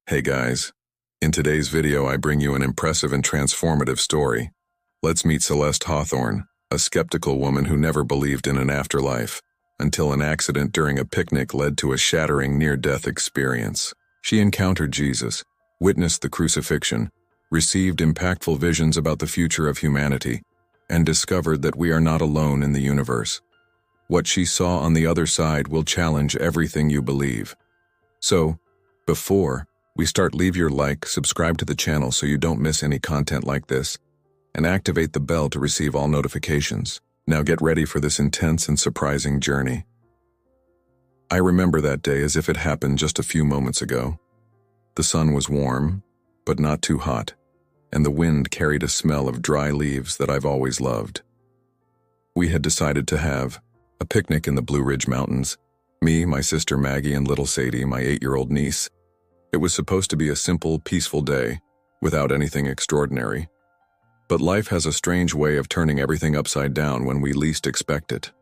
Hey guys, in today's video I bring you an impressive and transformative story. Let's meet Celeste Hawthorne, a skeptical woman who never believed in an afterlife, until an accident during a picnic led to a shattering near-death experience. She encountered Jesus, witnessed the crucifixion, received impactful visions about the future of humanity, and discovered that we are not alone in the universe. What she saw on the other side will challenge everything you believe. So, before we start, leave your like, subscribe to the channel so you don't miss any content like this, and activate the bell to receive all notifications. Now get ready for this intense and surprising journey. I remember that day as if it happened just a few moments ago. The sun was warm, but not too hot, and the wind carried a smell of dry leaves that I've always loved. We had decided to have a picnic in the Blue Ridge Mountains, me, my sister Maggie, and little Sadie, my 8-year-old niece. It was supposed to be a simple, peaceful day, without anything extraordinary. But life has a strange way of turning everything upside down when we least expect it.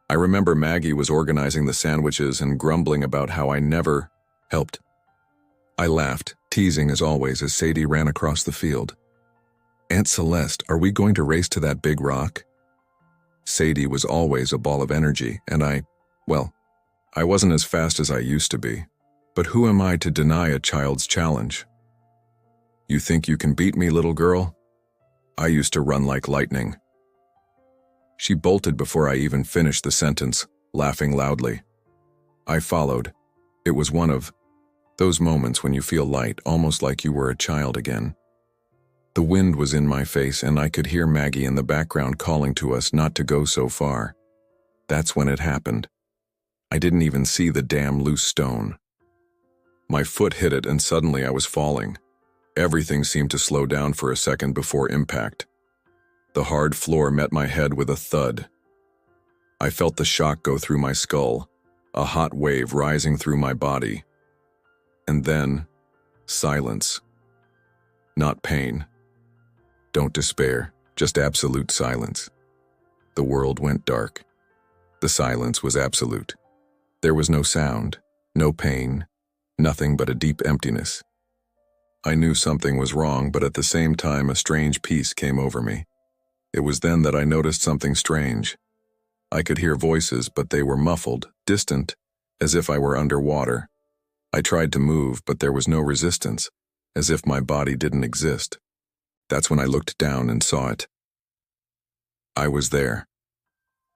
I remember Maggie was organizing the sandwiches and grumbling about how I never helped. I laughed, teasing as always, as Sadie ran across the field. "Aunt Celeste, are we going to race to that big rock?" Sadie was always a ball of energy, and I wasn't as fast as I used to be. But who am I to deny a child's challenge? "You think you can beat me, little girl? I used to run like lightning." She bolted before I even finished the sentence, laughing loudly. I followed. It was one of those moments when you feel light, almost like you were a child again. The wind was in my face, and I could hear Maggie in the background calling to us not to go so far. That's when it happened. I didn't even see the damn loose stone. My foot hit it, and suddenly I was falling. Everything seemed to slow down for a second before impact. The hard floor met my head with a thud. I felt the shock go through my skull, a hot wave rising through my body. And then, silence. Not pain. Don't despair, just absolute silence. The world went dark. The silence was absolute. There was no sound, no pain, nothing but a deep emptiness. I knew something was wrong, but at the same time a strange peace came over me. It was then that I noticed something strange. I could hear voices, but they were muffled, distant, as if I were underwater. I tried to move, but there was no resistance, as if my body didn't exist. That's when I looked down and saw it. I was there.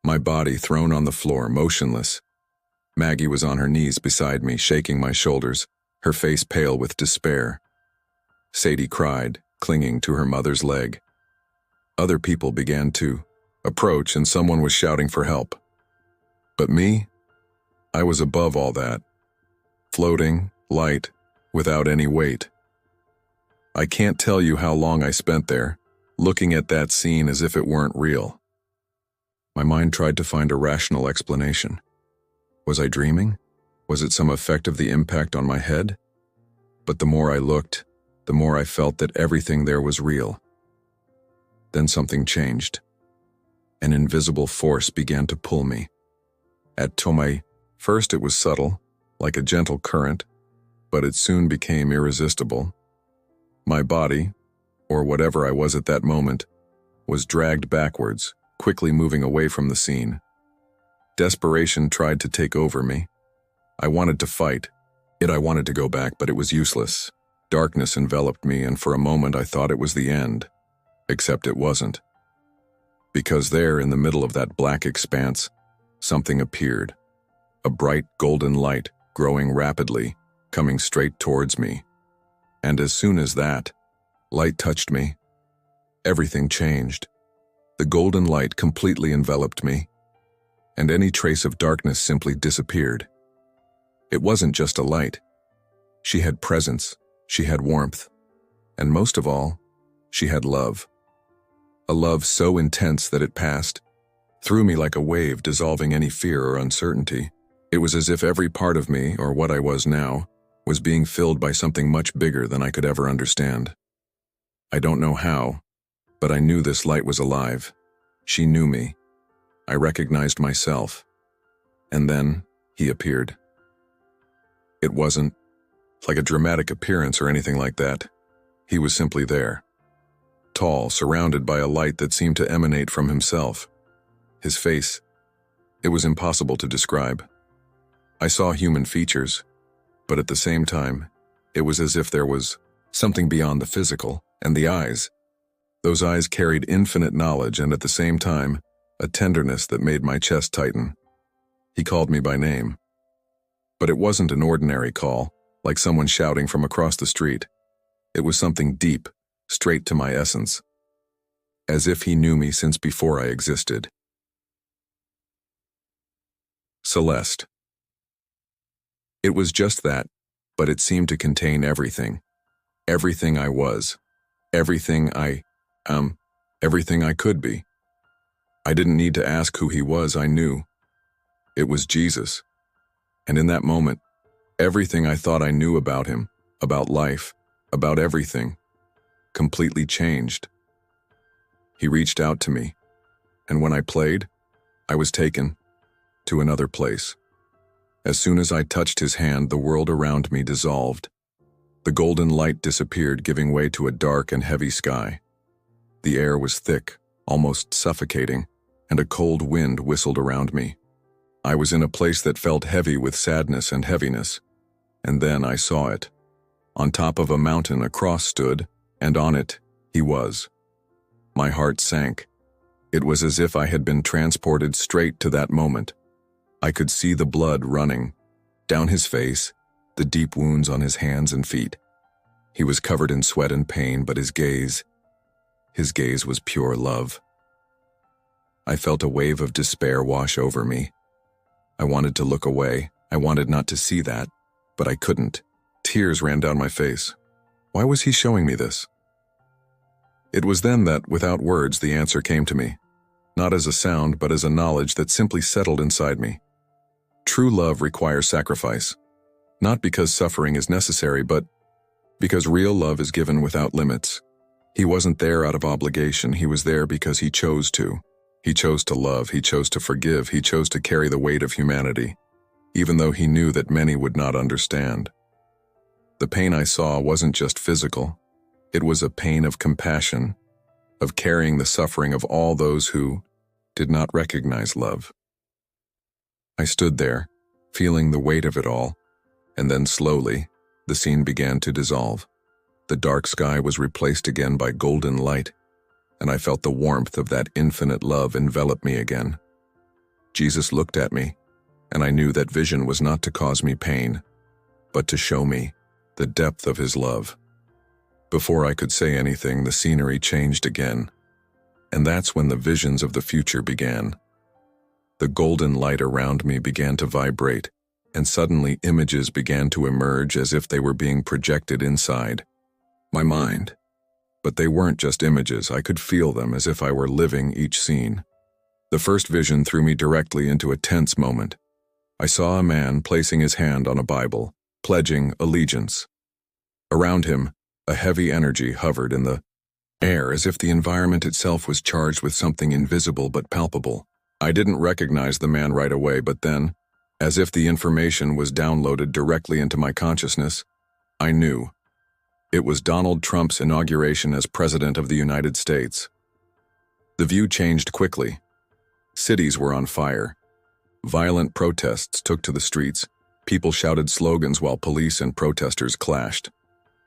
My body thrown on the floor, motionless. Maggie was on her knees beside me, shaking my shoulders, her face pale with despair. Sadie cried, clinging to her mother's leg. Other people began to approach, and someone was shouting for help. But me? I was above all that. Floating, light, without any weight. I can't tell you how long I spent there, looking at that scene as if it weren't real. My mind tried to find a rational explanation. Was I dreaming? Was it some effect of the impact on my head? But the more I looked, the more I felt that everything there was real. Then something changed. An invisible force began to pull me. First it was subtle, like a gentle current, but it soon became irresistible. My body, or whatever I was at that moment, was dragged backwards, quickly moving away from the scene. Desperation tried to take over me. I wanted to fight. I wanted to go back, but it was useless. Darkness enveloped me, and for a moment I thought it was the end. Except it wasn't. Because there, in the middle of that black expanse, something appeared. A bright golden light, growing rapidly, coming straight towards me. And as soon as that light touched me, everything changed. The golden light completely enveloped me, and any trace of darkness simply disappeared. It wasn't just a light. She had presence, she had warmth, and most of all, she had love. A love so intense that it passed through me like a wave, dissolving any fear or uncertainty. It was as if every part of me, or what I was now, was being filled by something much bigger than I could ever understand. I don't know how, but I knew this light was alive. She knew me. I recognized myself. And then he appeared. It wasn't like a dramatic appearance or anything like that. He was simply there. Tall, surrounded by a light that seemed to emanate from himself. His face, it was impossible to describe. I saw human features, but at the same time, it was as if there was something beyond the physical, and the eyes. Those eyes carried infinite knowledge and at the same time, a tenderness that made my chest tighten. He called me by name. But it wasn't an ordinary call, like someone shouting from across the street. It was something deep, straight to my essence. As if he knew me since before I existed. Celeste. It was just that, but it seemed to contain everything. Everything I was. Everything everything I could be. I didn't need to ask who he was, I knew. It was Jesus. And in that moment, everything I thought I knew about him, about life, about everything, completely changed. He reached out to me, and when I played, I was taken to another place. As soon as I touched his hand, the world around me dissolved. The golden light disappeared, giving way to a dark and heavy sky. The air was thick, almost suffocating, and a cold wind whistled around me. I was in a place that felt heavy with sadness and heaviness. And then I saw it. On top of a mountain, a cross stood, and on it, he was. My heart sank. It was as if I had been transported straight to that moment. I could see the blood running down his face, the deep wounds on his hands and feet. He was covered in sweat and pain, but his gaze was pure love. I felt a wave of despair wash over me. I wanted to look away. I wanted not to see that, but I couldn't. Tears ran down my face. Why was he showing me this? It was then that, without words, the answer came to me. Not as a sound, but as a knowledge that simply settled inside me. True love requires sacrifice. Not because suffering is necessary, but because real love is given without limits. He wasn't there out of obligation. He was there because he chose to. He chose to love. He chose to forgive. He chose to carry the weight of humanity, even though he knew that many would not understand. The pain I saw wasn't just physical. It was a pain of compassion, of carrying the suffering of all those who did not recognize love. I stood there, feeling the weight of it all, and then slowly, the scene began to dissolve. The dark sky was replaced again by golden light, and I felt the warmth of that infinite love envelop me again. Jesus looked at me, and I knew that vision was not to cause me pain, but to show me the depth of his love. Before I could say anything, the scenery changed again, and that's when the visions of the future began. The golden light around me began to vibrate, and suddenly images began to emerge as if they were being projected inside my mind. But they weren't just images. I could feel them as if I were living each scene. The first vision threw me directly into a tense moment. I saw a man placing his hand on a Bible, pledging allegiance. Around him, a heavy energy hovered in the air as if the environment itself was charged with something invisible but palpable. I didn't recognize the man right away, but then, as if the information was downloaded directly into my consciousness, I knew. It was Donald Trump's inauguration as President of the United States. The view changed quickly. Cities were on fire. Violent protests took to the streets. People shouted slogans while police and protesters clashed.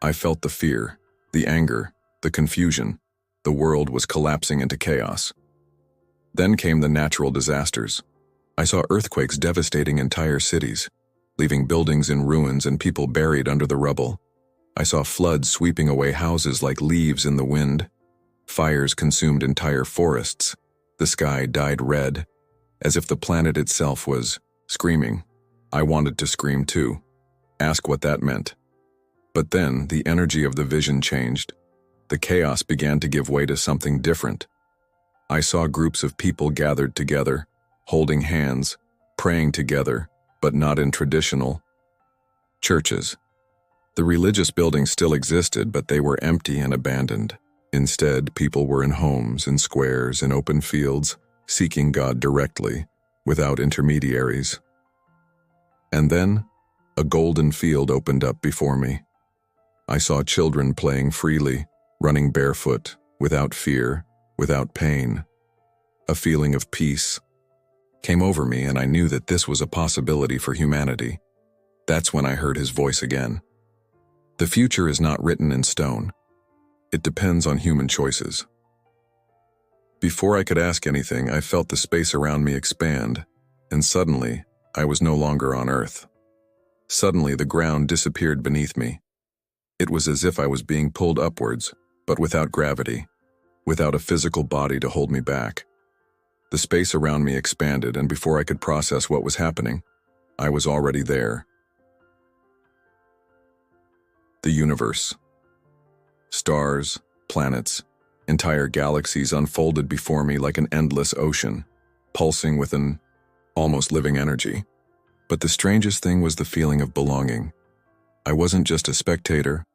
I felt the fear, the anger, the confusion. The world was collapsing into chaos. Then came the natural disasters. I saw earthquakes devastating entire cities, leaving buildings in ruins and people buried under the rubble. I saw floods sweeping away houses like leaves in the wind. Fires consumed entire forests. The sky dyed red, as if the planet itself was screaming. I wanted to scream too. Ask what that meant. But then the energy of the vision changed. The chaos began to give way to something different. I saw groups of people gathered together, holding hands, praying together, but not in traditional churches. The religious buildings still existed, but they were empty and abandoned. Instead, people were in homes, in squares, in open fields, seeking God directly, without intermediaries. And then, A golden field opened up before me. I saw children playing freely, running barefoot, without fear, without pain. A feeling of peace came over me, and I knew that this was a possibility for humanity. That's when I heard his voice again. The future is not written in stone. It depends on human choices. Before I could ask anything, I felt the space around me expand, and suddenly, I was no longer on Earth. Suddenly, the ground disappeared beneath me. It was as if I was being pulled upwards, but without gravity, without a physical body to hold me back. The space around me expanded, and before I could process what was happening, I was already there. The universe. Stars, planets, entire galaxies unfolded before me like an endless ocean, pulsing with an almost living energy. But the strangest thing was the feeling of belonging. I wasn't just a spectator,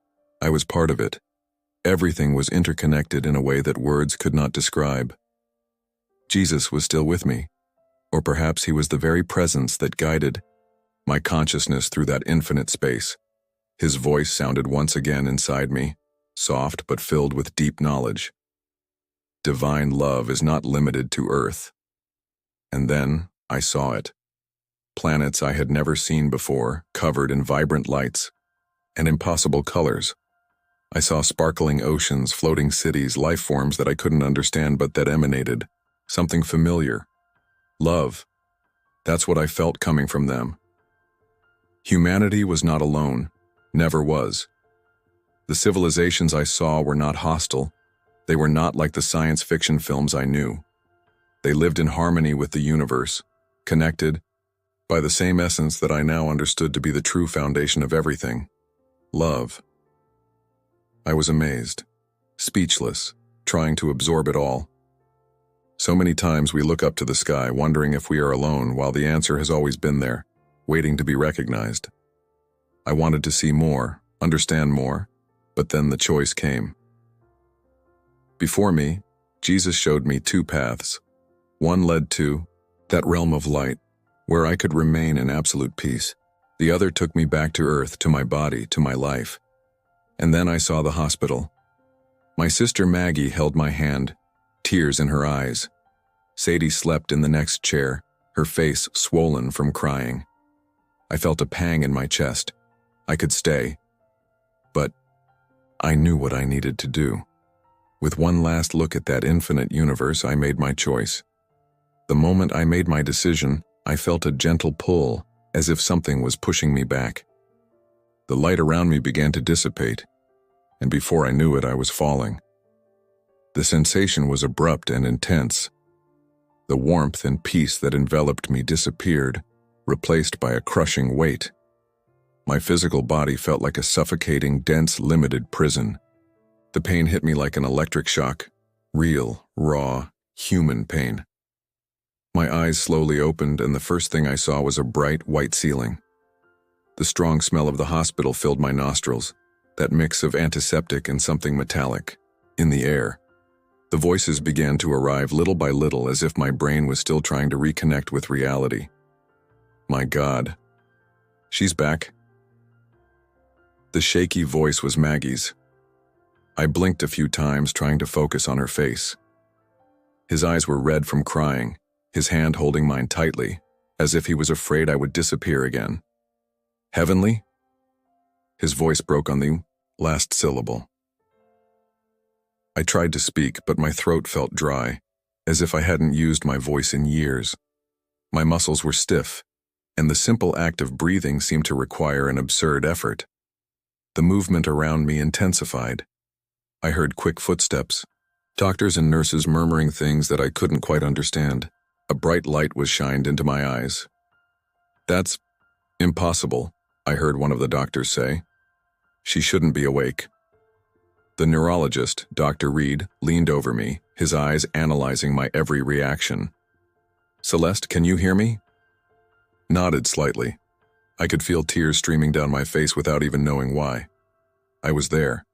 I was part of it. Everything was interconnected in a way that words could not describe. Jesus was still with me, or perhaps he was the very presence that guided my consciousness through that infinite space. His voice sounded once again inside me, soft but filled with deep knowledge. Divine love is not limited to Earth. And then I saw it. Planets I had never seen before, covered in vibrant lights and impossible colors. I saw sparkling oceans, floating cities, life forms that I couldn't understand but that emanated something familiar. Love. That's what I felt coming from them. Humanity was not alone, never was. The civilizations I saw were not hostile. They were not like the science fiction films I knew. They lived in harmony with the universe, connected by the same essence that I now understood to be the true foundation of everything: love. I was amazed, speechless, trying to absorb it all. So many times we look up to the sky, wondering if we are alone, while the answer has always been there, waiting to be recognized. I wanted to see more, understand more, but then the choice came. Before me, Jesus showed me two paths. One led to that realm of light, where I could remain in absolute peace. The other took me back to Earth, to my body, to my life. And then I saw the hospital. My sister Maggie held my hand, tears in her eyes. Sadie slept in the next chair, her face swollen from crying. I felt a pang in my chest. I could stay, but I knew what I needed to do. With one last look at that infinite universe, I made my choice. The moment I made my decision, I felt a gentle pull, as if something was pushing me back. The light around me began to dissipate, and before I knew it, I was falling. The sensation was abrupt and intense. The warmth and peace that enveloped me disappeared, replaced by a crushing weight. My physical body felt like a suffocating, dense, limited prison. The pain hit me like an electric shock, real, raw, human pain. My eyes slowly opened, and the first thing I saw was a bright, white ceiling. The strong smell of the hospital filled my nostrils, that mix of antiseptic and something metallic, in the air. The voices began to arrive little by little, as if my brain was still trying to reconnect with reality. My God. She's back. The shaky voice was Maggie's. I blinked a few times, trying to focus on her face. His eyes were red from crying, his hand holding mine tightly, as if he was afraid I would disappear again. Heavenly? His voice broke on the last syllable. I tried to speak, but my throat felt dry, as if I hadn't used my voice in years. My muscles were stiff, and the simple act of breathing seemed to require an absurd effort. The movement around me intensified. I heard quick footsteps, doctors and nurses murmuring things that I couldn't quite understand. A bright light was shined into my eyes. "That's impossible," I heard one of the doctors say. "She shouldn't be awake." The neurologist, Dr. Reed, leaned over me, his eyes analyzing my every reaction. "Celeste, can you hear me?" Nodded slightly. I could feel tears streaming down my face without even knowing why. I was there.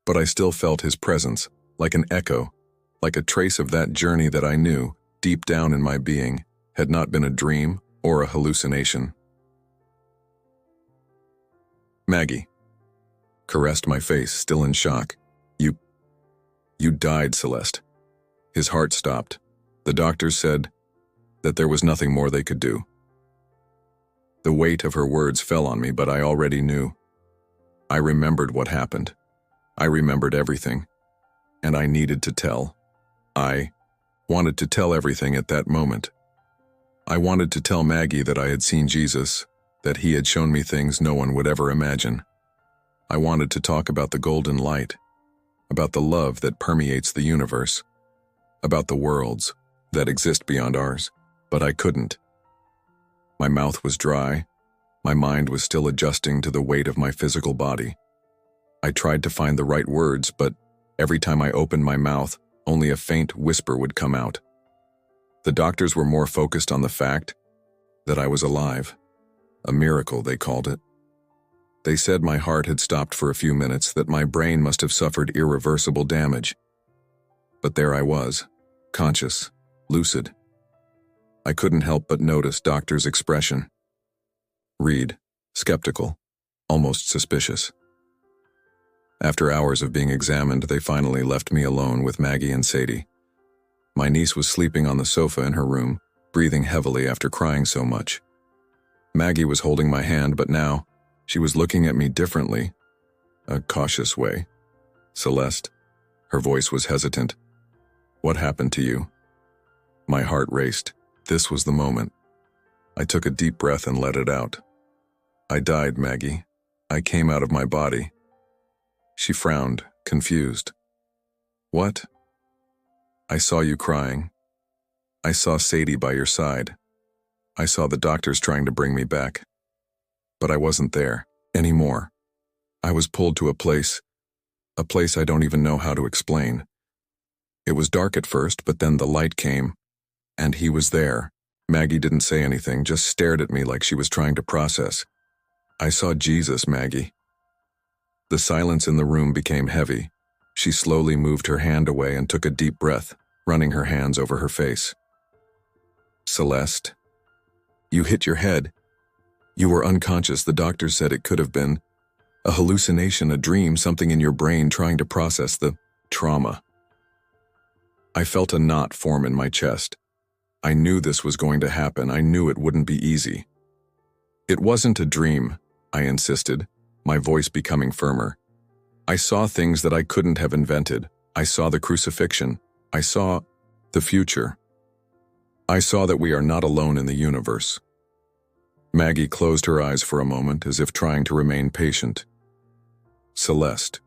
But I still felt his presence, like an echo, like a trace of that journey that I knew, deep down in my being, had not been a dream or a hallucination. Maggie caressed my face, still in shock. You died, Celeste. His heart stopped. The doctors said that there was nothing more they could do. The weight of her words fell on me, but I already knew. I remembered what happened. I remembered everything. And I needed to tell. I wanted to tell everything at that moment. I wanted to tell Maggie that I had seen Jesus, that he had shown me things no one would ever imagine. I wanted to talk about the golden light, about the love that permeates the universe, about the worlds that exist beyond ours, but I couldn't. My mouth was dry. My mind was still adjusting to the weight of my physical body. I tried to find the right words, but every time I opened my mouth, only a faint whisper would come out. The doctors were more focused on the fact that I was alive. A miracle, they called it. They said my heart had stopped for a few minutes, that my brain must have suffered irreversible damage. But there I was, conscious, lucid. I couldn't help but notice Doctor's expression. Reed, skeptical, almost suspicious. After hours of being examined, they finally left me alone with Maggie and Sadie. My niece was sleeping on the sofa in her room, breathing heavily after crying so much. Maggie was holding my hand, but now she was looking at me differently, a cautious way. Celeste, her voice was hesitant. What happened to you? My heart raced. This was the moment. I took a deep breath and let it out. I died, Maggie. I came out of my body. She frowned, confused. What? I saw you crying. I saw Sadie by your side. I saw the doctors trying to bring me back. But I wasn't there anymore. I was pulled to a place I don't even know how to explain. It was dark at first, but then the light came, and he was there. Maggie didn't say anything, just stared at me like she was trying to process. I saw Jesus, Maggie. The silence in the room became heavy. She slowly moved her hand away and took a deep breath, running her hands over her face. Celeste, you hit your head. You were unconscious. The doctor said it could have been a hallucination, a dream, something in your brain trying to process the trauma. I felt a knot form in my chest. I knew this was going to happen. I knew it wouldn't be easy. It wasn't a dream, I insisted, my voice becoming firmer. I saw things that I couldn't have invented. I saw the crucifixion. I saw the future. I saw that we are not alone in the universe. Maggie closed her eyes for a moment, as if trying to remain patient. Celeste,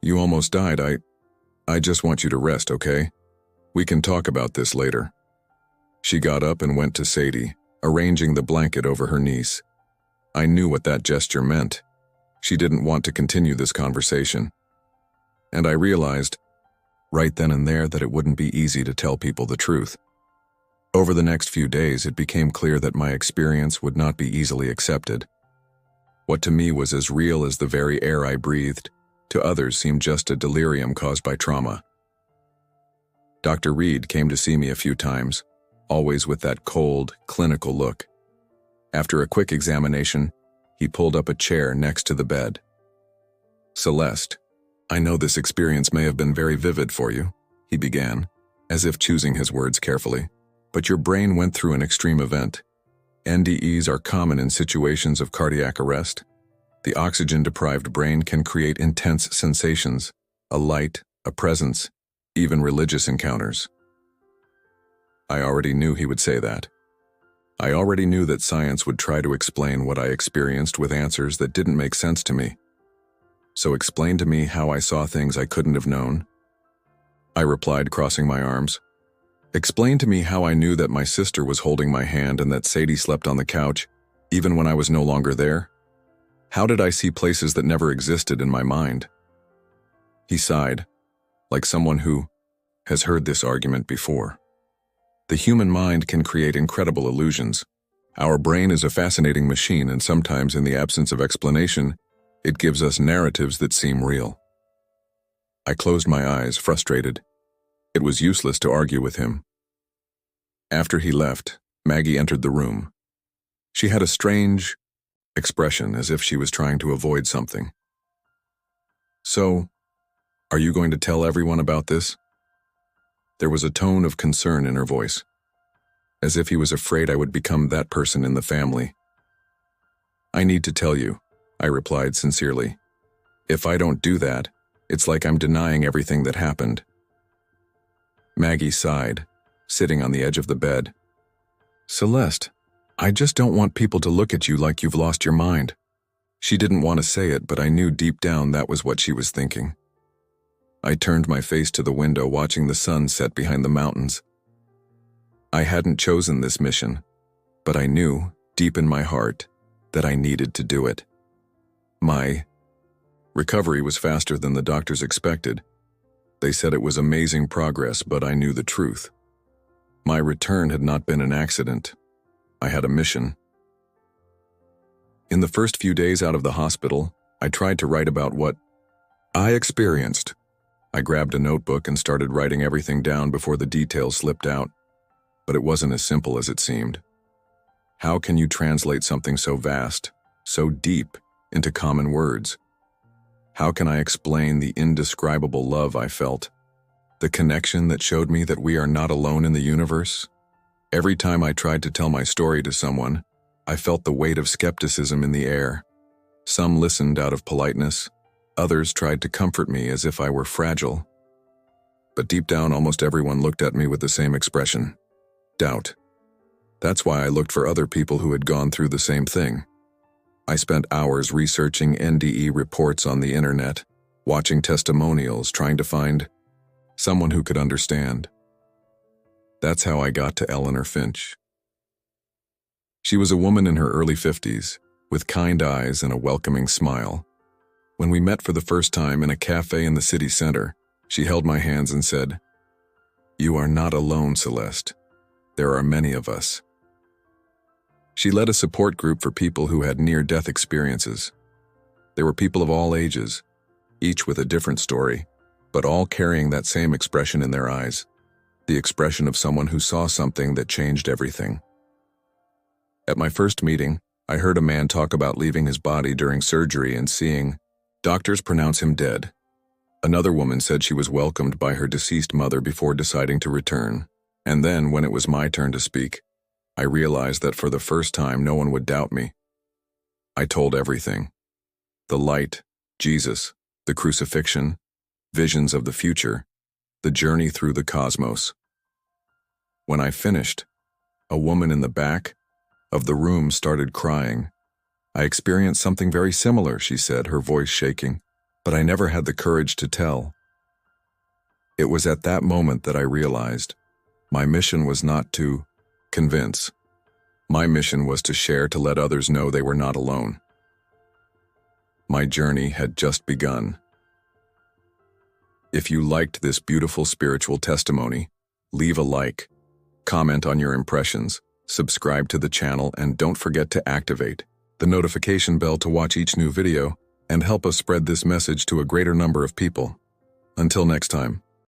you almost died. I just want you to rest, okay? We can talk about this later. She got up and went to Sadie, arranging the blanket over her niece. I knew what that gesture meant. She didn't want to continue this conversation. And I realized, right then and there, that it wouldn't be easy to tell people the truth. Over the next few days, it became clear that my experience would not be easily accepted. What to me was as real as the very air I breathed, to others seemed just a delirium caused by trauma. Dr. Reed came to see me a few times, always with that cold, clinical look. After a quick examination, he pulled up a chair next to the bed. Celeste, I know this experience may have been very vivid for you, he began, as if choosing his words carefully, but your brain went through an extreme event. NDEs are common in situations of cardiac arrest. The oxygen-deprived brain can create intense sensations, a light, a presence, even religious encounters. I already knew he would say that. I already knew that science would try to explain what I experienced with answers that didn't make sense to me. So explain to me how I saw things I couldn't have known. I replied, crossing my arms. Explain to me how I knew that my sister was holding my hand and that Sadie slept on the couch, even when I was no longer there. How did I see places that never existed in my mind? He sighed, like someone who has heard this argument before. The human mind can create incredible illusions. Our brain is a fascinating machine, and sometimes, in the absence of explanation, it gives us narratives that seem real. I closed my eyes, frustrated. It was useless to argue with him. After he left, Maggie entered the room. She had a strange, expression as if she was trying to avoid something. "So, are you going to tell everyone about this?" There was a tone of concern in her voice, as if he was afraid I would become that person in the family. "I need to tell you," I replied sincerely. "If I don't do that, it's like I'm denying everything that happened." Maggie sighed, sitting on the edge of the bed. "Celeste, I just don't want people to look at you like you've lost your mind." She didn't want to say it, but I knew deep down that was what she was thinking. I turned my face to the window, watching the sun set behind the mountains. I hadn't chosen this mission, but I knew, deep in my heart, that I needed to do it. My recovery was faster than the doctors expected. They said it was amazing progress, but I knew the truth. My return had not been an accident. I had a mission. In the first few days out of the hospital, I tried to write about what I experienced. I grabbed a notebook and started writing everything down before the details slipped out. But it wasn't as simple as it seemed. How can you translate something so vast, so deep, into common words? How can I explain the indescribable love I felt? The connection that showed me that we are not alone in the universe? Every time I tried to tell my story to someone, I felt the weight of skepticism in the air. Some listened out of politeness. Others tried to comfort me as if I were fragile. But deep down, almost everyone looked at me with the same expression: doubt. That's why I looked for other people who had gone through the same thing. I spent hours researching NDE reports on the internet, watching testimonials, trying to find someone who could understand. That's how I got to Eleanor Finch. She was a woman in her early 50s, with kind eyes and a welcoming smile. When we met for the first time in a cafe in the city center, she held my hands and said, "You are not alone, Celeste. There are many of us." She led a support group for people who had near-death experiences. There were people of all ages, each with a different story, but all carrying that same expression in their eyes, the expression of someone who saw something that changed everything. At my first meeting, I heard a man talk about leaving his body during surgery and seeing doctors pronounce him dead. Another woman said she was welcomed by her deceased mother before deciding to return. And then, when it was my turn to speak, I realized that for the first time no one would doubt me. I told everything. The light, Jesus, the crucifixion, visions of the future, the journey through the cosmos. When I finished, a woman in the back of the room started crying. "I experienced something very similar," she said, her voice shaking, "but I never had the courage to tell." It was at that moment that I realized my mission was not to convince. My mission was to share, to let others know they were not alone. My journey had just begun. If you liked this beautiful spiritual testimony, leave a like, comment on your impressions, subscribe to the channel, and don't forget to activate the notification bell to watch each new video and help us spread this message to a greater number of people. Until next time.